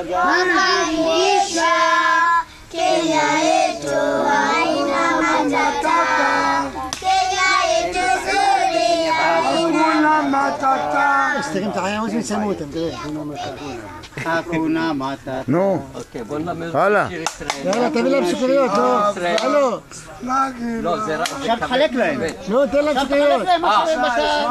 Wakaribisha Kenya yetu haina matata. Kenya yetu nzuri haina matata. استلمت عليها وزن سموت انت hakuna matata. נו, אוקיי, בוא נלמד הלאה. שיר ישראל. يلا تبي لهم سكريات الو לא, זה רק... אפשר לחלק להם. נו תן להם סוכריות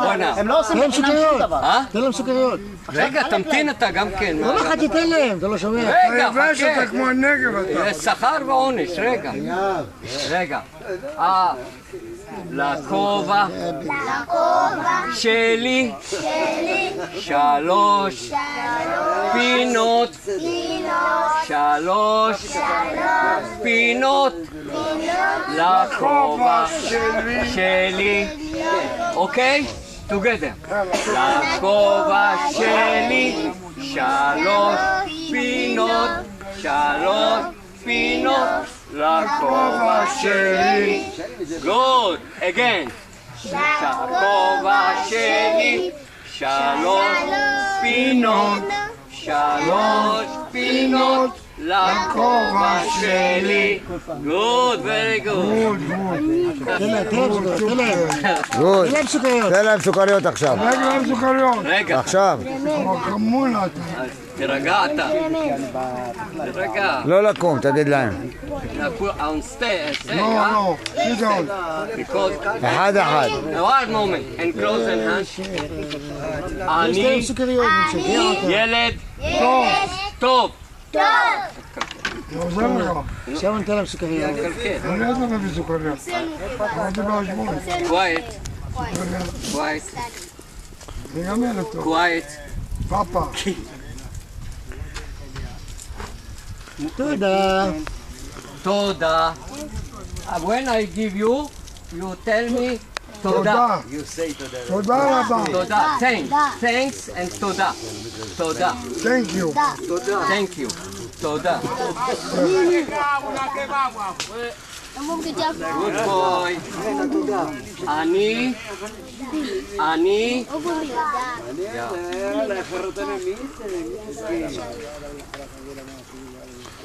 בוא'נה. הם לא עושים תן להם בחינם שום סוכריות דבר. תן להם סוכריות רגע, תמתין אתה גם כן. כל אחד תיתן להם אתה לא שומע רגע, חכה. כמו הנגב אתה. יש שכר ועונש, רגע. רגע. לכובע שלי שלוש פינות, שלוש פינות לכובע שלי, אוקיי? together. לכובע שלי שלוש פינות, שלוש פינות לכובע שלי. Good. Again. לכובע שלי שלוש פינות, שלוש פינות לכובע שלי. Good. Very good. תן להם סוכריות תן להם סוכריות עכשיו. רגע, הם סוכריות. רגע. עכשיו. חמולה אתה. תירגע אתה. תירגע. לא לקום, תגיד להם. On stay. לא, שידון. Because אחד אחד. one moment and close and hands. יש להם אני סוכריות משגע אותם ילד טוב. זה עוזר לך. עכשיו ניתן להם סוכריות אני עוד לא מביא סוכריות. אמרתי בהשמונה. Quiet. Quiet. אני גם ילד טוב. Quiet. פאפה. תודה תודה. When I give you, you tell me תודה. תודה. תודה רבה. תודה. Thanks and תודה. תודה. Thank you. Thank you. תודה. Good boy. אני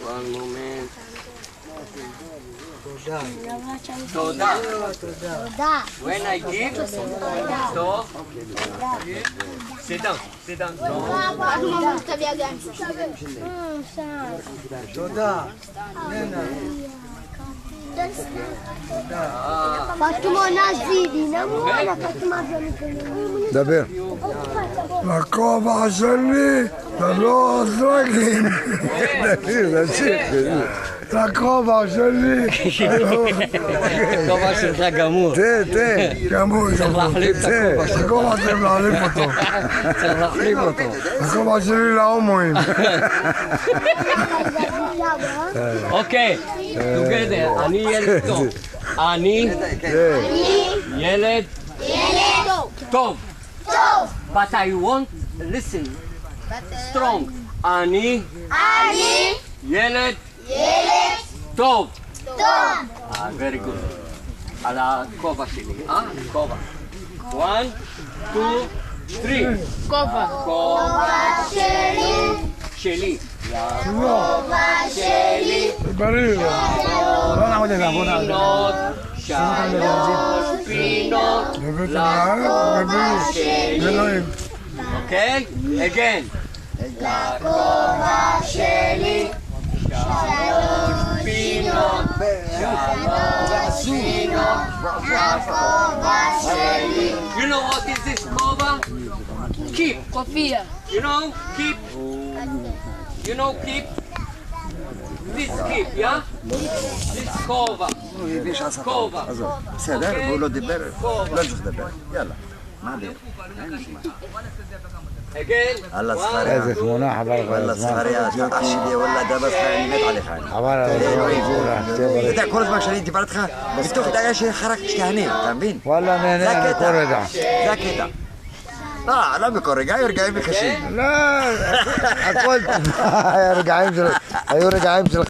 one moment. תודה. When I give, טוב. Sit down. Sit down. תודה. Fatima Nazidi, namora Fatima דבר. לכובע שלי, שלוש רגלים. תמשיך. לכובע שלי. הכובע שלך גמור. תן. גמור, צריך להחליף את הכובע שלך. הכובע צריך להחליף אותו. צריך להחליף אותו. הכובע שלי להומואים. אוקיי, together. אני ילד טוב. אני ילד טוב. But I want listen strong. אני ילד טוב. Very good. על הכובע שלי, כובע. 1, 2, 3. כובע שלי. לכובע שלי. בריא. בוא נעמוד לזה, בוא נעמוד. שלוש פינות לכובע שלי. אוקיי? again. לכובע שלי שלוש פינות, שלוש פינות לכובע שלי. You know what is this כובע? Keep. כופיה. You know keep. You know keep. This keep, yeah? This כובע. כובע. בסדר, הוא לא דיבר, לא צריך לדבר. יאללה. again. איזה תמונה חבל לך על הזמן. אח שלי, וואלה, דבס אני מת עליך. חבל על הזמן. אתה יודע, כל הזמן שאני דיבר איתך, מתוך דאגה שחרק שתהנה, אתה מבין? וואלה נהנה מכל רגע. זה הקטע. לא בכל רגע, היו רגעים קשים. לא, הכל, היו רגעים של